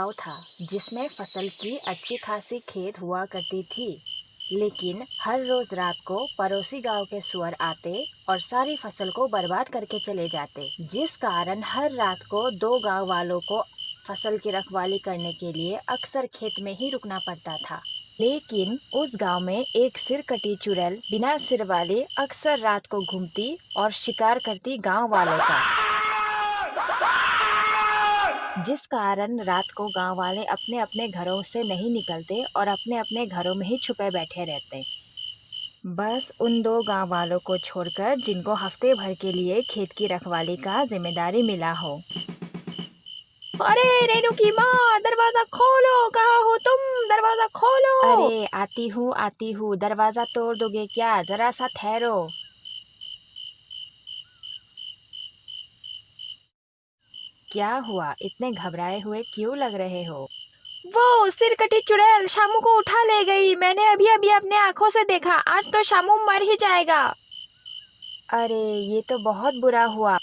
गांव था जिसमें फसल की अच्छी खासी खेत हुआ करती थी। लेकिन हर रोज रात को पड़ोसी गांव के सुअर आते और सारी फसल को बर्बाद करके चले जाते, जिस कारण हर रात को दो गांव वालों को फसल की रखवाली करने के लिए अक्सर खेत में ही रुकना पड़ता था। लेकिन उस गांव में एक सिर कटी चुड़ैल बिना सिर वाली अक्सर रात को घूमती और शिकार करती गांव वालों का, जिस कारण रात को गांव वाले अपने अपने घरों से नहीं निकलते और अपने अपने घरों में ही छुपे बैठे रहते, बस उन दो गांव वालों को छोड़कर जिनको हफ्ते भर के लिए खेत की रखवाली का जिम्मेदारी मिला हो। अरे रेनू की माँ, दरवाजा खोलो, कहाँ हो तुम? दरवाजा खोलो। अरे आती हूँ, दरवाजा तोड़ दोगे क्या? जरा सा ठहरो। क्या हुआ, इतने घबराए हुए क्यों लग रहे हो? वो सिरकटी चुड़ैल शामू को उठा ले गई। मैंने अभी अभी अपने आंखों से देखा। आज तो शामू मर ही जाएगा। अरे ये तो बहुत बुरा हुआ।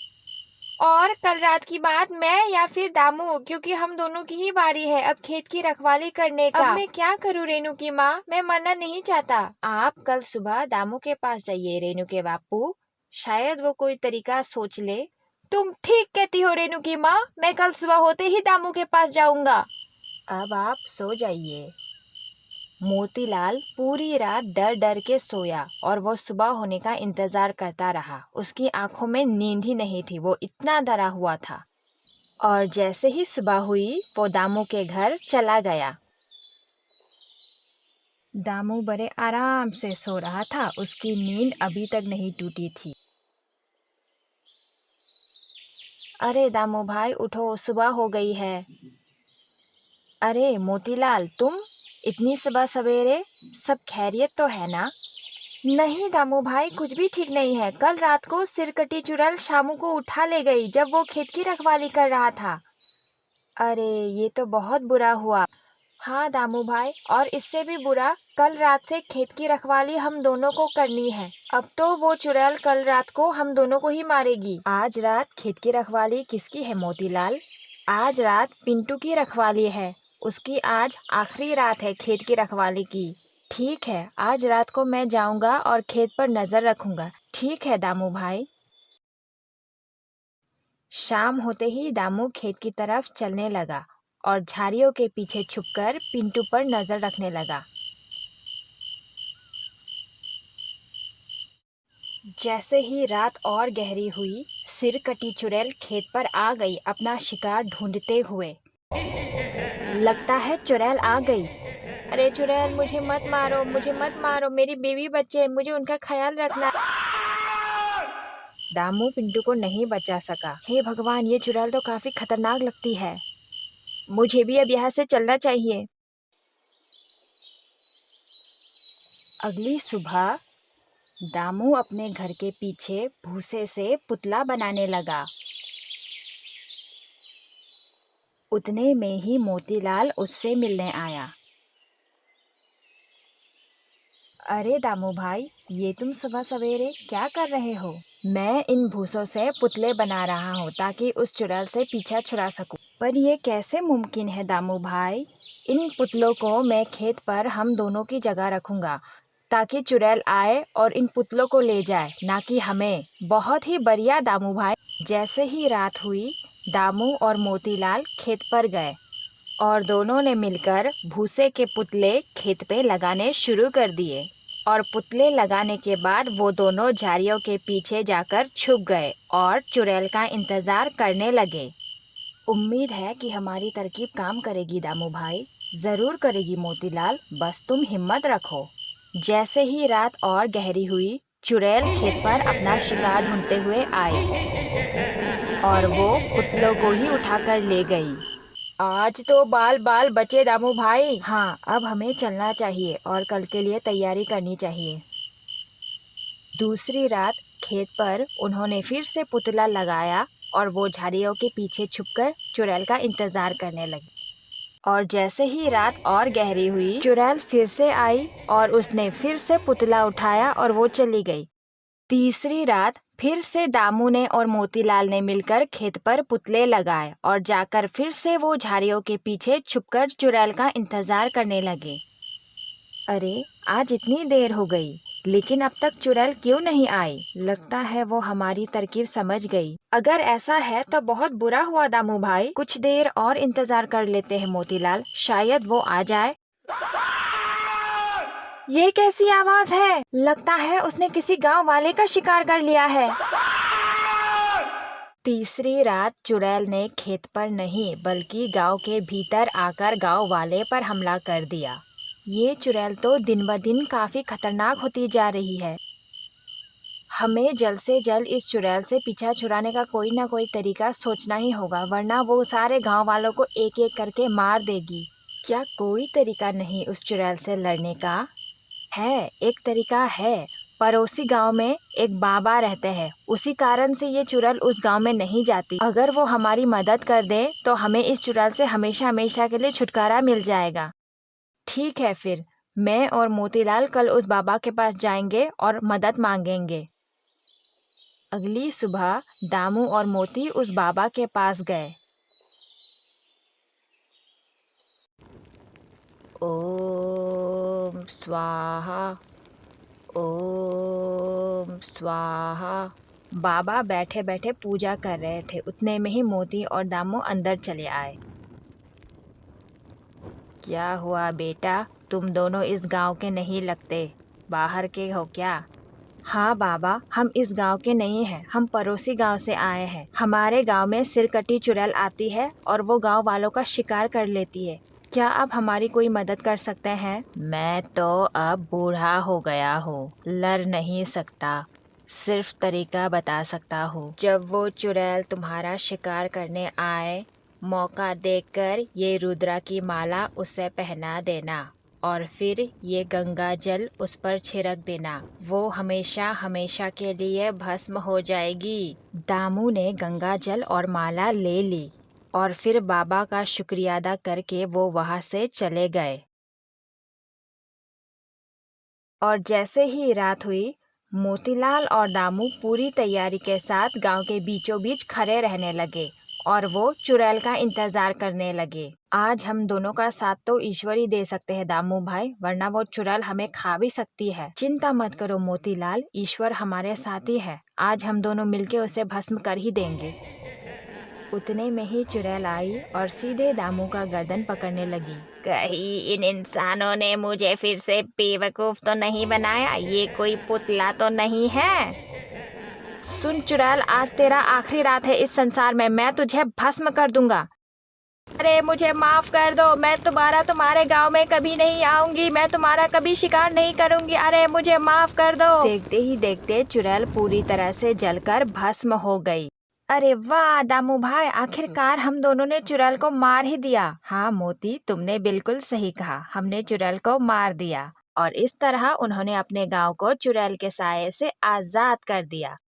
और कल रात की बात, मैं या फिर दामू, क्योंकि हम दोनों की ही बारी है अब खेत की रखवाली करने का। अब मैं क्या करूँ रेनू की माँ? मैं मरना नहीं चाहता। आप कल सुबह दामू के पास जाइए रेनू के बापू, शायद वो कोई तरीका सोच ले। तुम ठीक कहती हो रेनू की माँ, मैं कल सुबह होते ही दामू के पास जाऊंगा। अब आप सो जाइए। मोतीलाल पूरी रात डर डर के सोया और वो सुबह होने का इंतजार करता रहा। उसकी आंखों में नींद ही नहीं थी, वो इतना डरा हुआ था। और जैसे ही सुबह हुई वो दामू के घर चला गया। दामू बड़े आराम से सो रहा था, उसकी नींद अभी तक नहीं टूटी थी। अरे दामू भाई उठो, सुबह हो गई है। अरे मोतीलाल, तुम इतनी सुबह सवेरे, सब खैरियत तो है ना? नहीं दामू भाई, कुछ भी ठीक नहीं है। कल रात को सिरकटी चुड़ैल शामू को उठा ले गई जब वो खेत की रखवाली कर रहा था। अरे ये तो बहुत बुरा हुआ। हाँ दामू भाई, और इससे भी बुरा, कल रात से खेत की रखवाली हम दोनों को करनी है। अब तो वो चुड़ैल कल रात को हम दोनों को ही मारेगी। आज रात खेत की रखवाली किसकी है मोतीलाल? आज रात पिंटू की रखवाली है। उसकी आज आखिरी रात है खेत की रखवाली की। ठीक है, आज रात को मैं जाऊंगा और खेत पर नजर रखूंगा। ठीक है दामू भाई। शाम होते ही दामू खेत की तरफ चलने लगा और झाड़ियों के पीछे छुपकर पिंटू पर नजर रखने लगा। जैसे ही रात और गहरी हुई, सिर कटी चुड़ैल खेत पर आ गई अपना शिकार ढूंढते हुए। लगता है चुड़ैल आ गई। अरे चुड़ैल, मुझे मत मारो, मुझे मत मारो, मेरी बेबी बच्चे, मुझे उनका ख्याल रखना। दामू पिंटू को नहीं बचा सका। हे भगवान, ये चुड़ैल तो काफी खतरनाक लगती है। मुझे भी अब यहाँ से चलना चाहिए। अगली सुबह दामू अपने घर के पीछे भूसे से पुतला बनाने लगा। उतने में ही मोतीलाल उससे मिलने आया। अरे दामू भाई, ये तुम सुबह सवेरे क्या कर रहे हो? मैं इन भूसों से पुतले बना रहा हूँ ताकि उस चुड़ैल से पीछा छुड़ा सकूं। पर ये कैसे मुमकिन है दामू भाई? इन पुतलों को मैं खेत पर हम दोनों की जगह रखूंगा ताकि चुड़ैल आए और इन पुतलों को ले जाए, ना कि हमें। बहुत ही बढ़िया दामू भाई। जैसे ही रात हुई, दामू और मोतीलाल खेत पर गए और दोनों ने मिलकर भूसे के पुतले खेत पे लगाने शुरू कर दिए। और पुतले लगाने के बाद वो दोनों झाड़ियों के पीछे जाकर छुप गए और चुड़ैल का इंतजार करने लगे। उम्मीद है कि हमारी तरकीब काम करेगी दामू भाई। जरूर करेगी मोतीलाल, बस तुम हिम्मत रखो। जैसे ही रात और गहरी हुई, चुड़ैल खेत पर अपना शिकार ढूंढते हुए आई और वो पुतलों को ही उठाकर ले गई। आज तो बाल बाल बचे दामू भाई। हाँ, अब हमें चलना चाहिए और कल के लिए तैयारी करनी चाहिए। दूसरी रात खेत पर उन्होंने फिर से पुतला लगाया और वो झाड़ियों के पीछे छुपकर चुड़ैल का इंतजार करने लगी। और जैसे ही रात और गहरी हुई, चुड़ैल फिर से आई और उसने फिर से पुतला उठाया और वो चली गई। तीसरी रात फिर से दामू ने और मोतीलाल ने मिलकर खेत पर पुतले लगाए और जाकर फिर से वो झाड़ियों के पीछे छुपकर चुड़ैल का इंतजार करने लगे। अरे, आज इतनी देर हो गई, लेकिन अब तक चुड़ैल क्यों नहीं आई? लगता है वो हमारी तरकीब समझ गई। अगर ऐसा है तो बहुत बुरा हुआ दामू भाई। कुछ देर और इंतजार कर लेते हैं मोतीलाल, शायद वो आ जाए। ये कैसी आवाज है? लगता है उसने किसी गांव वाले का शिकार कर लिया है। तीसरी रात चुड़ैल ने खेत पर नहीं बल्कि गांव के भीतर आकर गांव वाले पर हमला कर दिया। ये चुड़ैल तो दिन ब दिन काफी खतरनाक होती जा रही है। हमें जल्द से जल्द इस चुड़ैल से पीछा छुड़ाने का कोई ना कोई तरीका सोचना ही होगा, वरना वो सारे गांव वालों को एक एक करके मार देगी। क्या कोई तरीका नहीं उस चुड़ैल से लड़ने का? है, एक तरीका है। पड़ोसी गांव में एक बाबा रहते हैं, उसी कारण से ये चुड़ैल उस गांव में नहीं जाती। अगर वो हमारी मदद कर दे तो हमें इस चुड़ैल से हमेशा हमेशा के लिए छुटकारा मिल जाएगा। ठीक है, फिर मैं और मोतीलाल कल उस बाबा के पास जाएंगे और मदद मांगेंगे। अगली सुबह दामू और मोती उस बाबा के पास गए। ओम स्वाहा, ओम स्वाहा। बाबा बैठे बैठे पूजा कर रहे थे। उतने में ही मोती और दामू अंदर चले आए। क्या हुआ बेटा, तुम दोनों इस गांव के नहीं लगते, बाहर के हो क्या? हाँ बाबा, हम इस गांव के नहीं हैं, हम पड़ोसी गांव से आए हैं। हमारे गांव में सिरकटी चुड़ैल आती है और वो गांव वालों का शिकार कर लेती है। क्या आप हमारी कोई मदद कर सकते हैं? मैं तो अब बूढ़ा हो गया हूँ, लड़ नहीं सकता, सिर्फ तरीका बता सकता हूँ। जब वो चुड़ैल तुम्हारा शिकार करने आए, मौका देखकर ये रुद्रा की माला उसे पहना देना और फिर ये गंगा जल उस पर छिड़क देना। वो हमेशा हमेशा के लिए भस्म हो जाएगी। दामू ने गंगा जल और माला ले ली और फिर बाबा का शुक्रिया अदा करके वो वहां से चले गए। और जैसे ही रात हुई, मोतीलाल और दामू पूरी तैयारी के साथ गांव के बीचों बीच खड़े रहने लगे और वो चुड़ैल का इंतजार करने लगे। आज हम दोनों का साथ तो ईश्वर ही दे सकते हैं दामू भाई, वरना वो चुड़ैल हमें खा भी सकती है। चिंता मत करो मोतीलाल, ईश्वर हमारे साथ ही है। आज हम दोनों मिलके उसे भस्म कर ही देंगे। उतने में ही चुड़ैल आई और सीधे दामू का गर्दन पकड़ने लगी। कहीं इन इंसानों ने मुझे फिर से बेवकूफ तो नहीं बनाया? ये कोई पुतला तो नहीं है? सुन चुड़ैल, आज तेरा आखिरी रात है इस संसार में, मैं तुझे भस्म कर दूंगा। अरे मुझे माफ कर दो, मैं दोबारा तुम्हारे गांव में कभी नहीं आऊंगी, मैं तुम्हारा कभी शिकार नहीं करूंगी। अरे मुझे माफ कर दो। देखते ही देखते चुड़ैल पूरी तरह से जलकर भस्म हो गई। अरे वाह दामू भाई, आखिरकार हम दोनों ने चुड़ैल को मार ही दिया। हाँ मोती, तुमने बिल्कुल सही कहा, हमने चुड़ैल को मार दिया और इस तरह उन्होंने अपने गांव को चुड़ैल के साये से आजाद कर दिया।